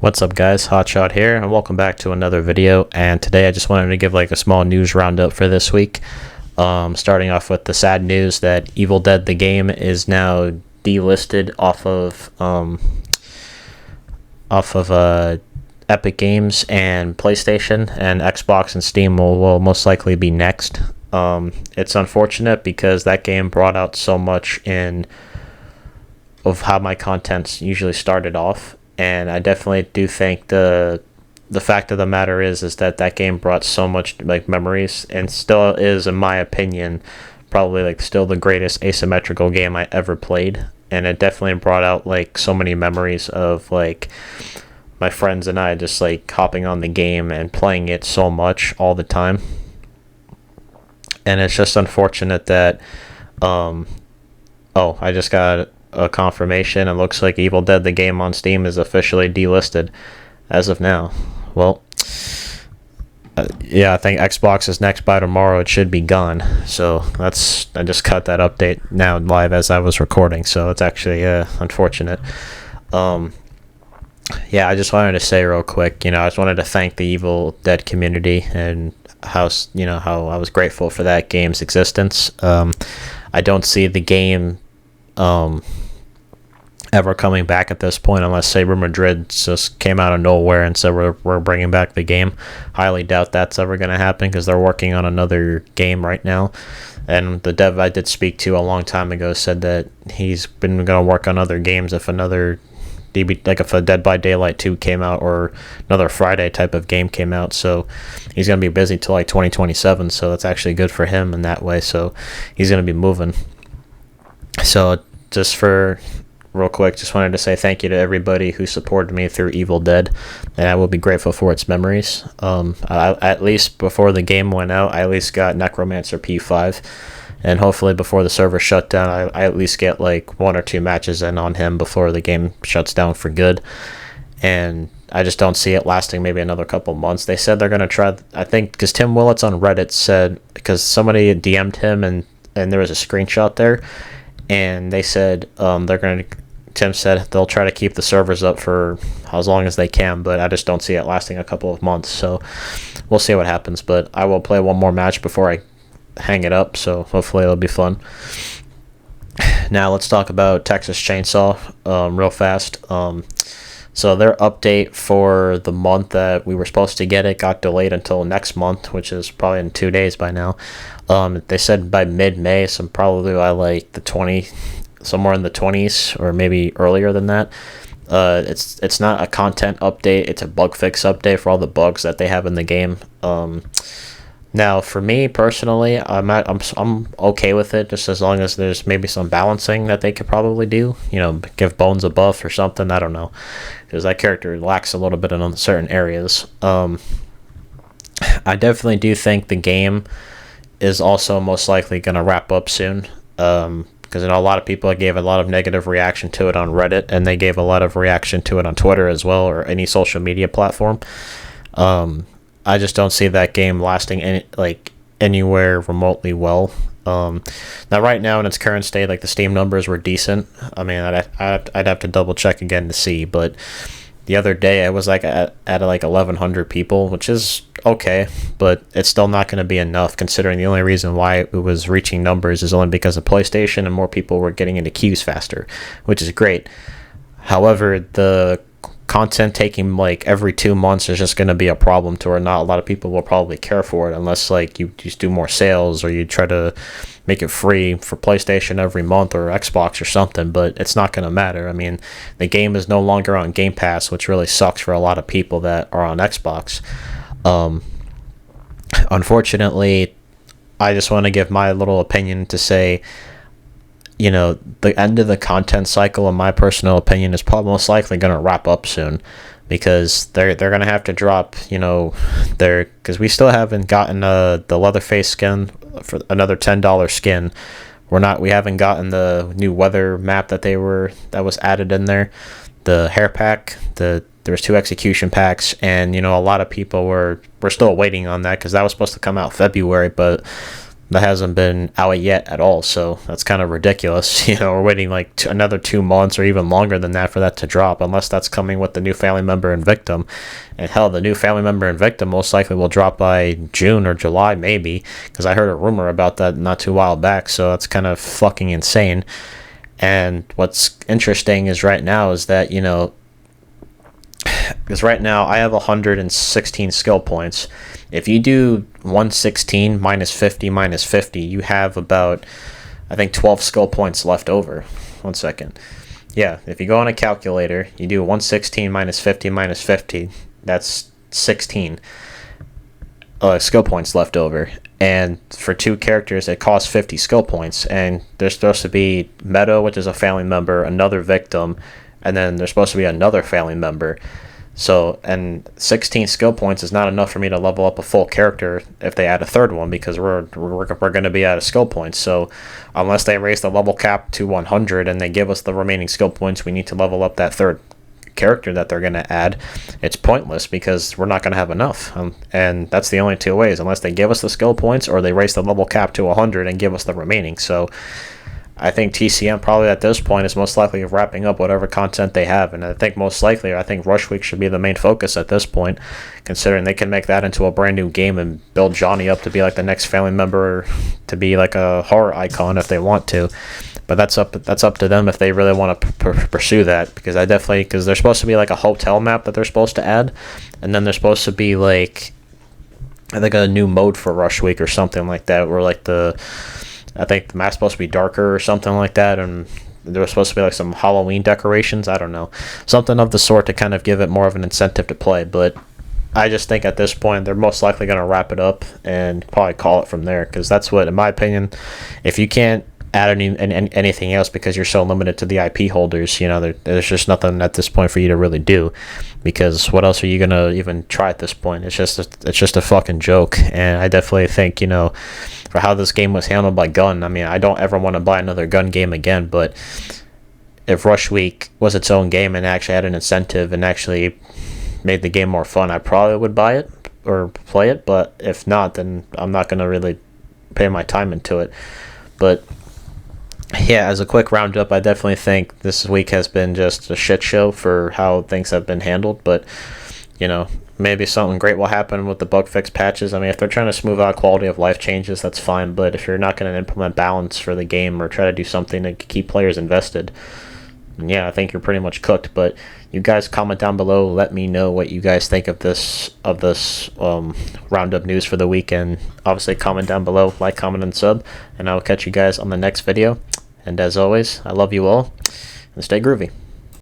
What's up, guys? Hotshot here, and welcome back to another video. And today I just wanted to give like a small news roundup for this week. Starting off with the sad news that Evil Dead the game is now delisted off of Epic Games and PlayStation, and Xbox and Steam will most likely be next. It's unfortunate because that game brought out so much of how my contents usually started off. And I definitely do think the fact of the matter is that game brought so much like memories, and still is, in my opinion, probably like still the greatest asymmetrical game I ever played. And it definitely brought out like so many memories of like my friends and I just like hopping on the game and playing it so much all the time. And it's just unfortunate that I just got a confirmation. It looks like Evil Dead the game on Steam is officially delisted as of now. Well, yeah, I think Xbox is next. By tomorrow it should be gone. So I just cut that update now live as I was recording, so it's actually unfortunate. Yeah, I just wanted to say real quick, I just wanted to thank the Evil Dead community and how I was grateful for that game's existence. I don't see the game ever coming back at this point, unless Saber Madrid just came out of nowhere and said we're bringing back the game. Highly doubt that's ever going to happen because they're working on another game right now. And the dev I did speak to a long time ago said that he's been going to work on other games if another if a Dead by Daylight 2 came out or another Friday type of game came out. So he's going to be busy till like 2027. So that's actually good for him in that way. So he's going to be moving. So just for real quick, just wanted to say thank you to everybody who supported me through Evil Dead, and I will be grateful for its memories. At least before the game went out, I at least got Necromancer P5, and hopefully before the server shut down, I at least get like 1 or 2 matches in on him before the game shuts down for good. And I just don't see it lasting maybe another couple months. They said they're going to try, I think, because Tim Willits on Reddit said, because somebody DM'd him and there was a screenshot there, and they said Tim said they'll try to keep the servers up for as long as they can, but I just don't see it lasting a couple of months. So we'll see what happens. But I will play one more match before I hang it up, so hopefully it'll be fun. Now let's talk about Texas Chainsaw real fast. So their update for the month that we were supposed to get it got delayed until next month, which is probably in 2 days by now. They said by mid-May, so probably by like somewhere in the 20s or maybe earlier than that. It's not a content update; it's a bug fix update for all the bugs that they have in the game. Now, for me personally, I'm okay with it, just as long as there's maybe some balancing that they could probably do. Give Bones a buff or something. I don't know, because that character lacks a little bit in certain areas. I definitely do think the game is also most likely going to wrap up soon. Because a lot of people gave a lot of negative reaction to it on Reddit, and they gave a lot of reaction to it on Twitter as well, or any social media platform. I just don't see that game lasting anywhere remotely well. Now, right now in its current state, like the Steam numbers were decent. I mean, I'd have to double check again to see, but the other day I was like at like 1,100 people, which is okay, but it's still not going to be enough, considering the only reason why it was reaching numbers is only because of PlayStation and more people were getting into queues faster, which is great. However, the content taking like every 2 months is just going to be a problem to where not a lot of people will probably care for it, unless like you just do more sales or you try to make it free for PlayStation every month or Xbox or something. But it's not going to matter. I mean, the game is no longer on Game Pass, which really sucks for a lot of people that are on Xbox. Unfortunately, I just want to give my little opinion to say, the end of the content cycle, in my personal opinion, is probably most likely going to wrap up soon, because they're going to have to drop, because we still haven't gotten the Leatherface skin for another $10 skin. We haven't gotten the new weather map that was added in there, the hair pack, there was 2 execution packs, and a lot of people were still waiting on that, because that was supposed to come out February, but that hasn't been out yet at all. So that's kind of ridiculous. We're waiting like another 2 months or even longer than that for that to drop, unless that's coming with the new family member and victim. And hell, the new family member and victim most likely will drop by June or July, maybe, because I heard a rumor about that not too while back. So that's kind of fucking insane. And what's interesting is right now is that, because right now I have 116 skill points. If you do 116 minus 50 minus 50, you have about, I think, 12 skill points left over. 1 second. Yeah, if you go on a calculator, you do 116 minus 50 minus 50, that's 16 skill points left over. And for 2 characters, it costs 50 skill points. And there's supposed to be Meadow, which is a family member, another victim, and then there's supposed to be another family member. So, and 16 skill points is not enough for me to level up a full character if they add a third one, because we're going to be out of skill points. So unless they raise the level cap to 100 and they give us the remaining skill points we need to level up that third character that they're going to add, it's pointless because we're not going to have enough. And that's the only 2 ways, unless they give us the skill points or they raise the level cap to 100 and give us the remaining. So I think TCM probably at this point is most likely wrapping up whatever content they have, and I think Rush Week should be the main focus at this point, considering they can make that into a brand new game and build Johnny up to be like the next family member, to be like a horror icon if they want to. But that's up to them if they really want to pursue that, because because there's supposed to be like a hotel map that they're supposed to add, and then there's supposed to be like, I think, a new mode for Rush Week or something like that, where like I think the map's supposed to be darker or something like that, and there was supposed to be like some Halloween decorations. I don't know, something of the sort to kind of give it more of an incentive to play. But I just think at this point they're most likely going to wrap it up and probably call it from there, because that's what, in my opinion, if you can't add anything else because you're so limited to the IP holders, there's just nothing at this point for you to really do, because what else are you gonna even try at this point? It's just a fucking joke. And I definitely think, for how this game was handled by Gun, I mean, I don't ever want to buy another Gun game again, but if Rush Week was its own game and actually had an incentive and actually made the game more fun, I probably would buy it or play it. But if not, then I'm not gonna really pay my time into it. But yeah, as a quick roundup, I definitely think this week has been just a shit show for how things have been handled. But maybe something great will happen with the bug fix patches. I mean, if they're trying to smooth out quality of life changes, that's fine. But if you're not going to implement balance for the game or try to do something to keep players invested, yeah, I think you're pretty much cooked. But you guys comment down below. Let me know what you guys think of this roundup news for the weekend. Obviously, comment down below, like, comment, and sub. And I will catch you guys on the next video. And as always, I love you all, and stay groovy.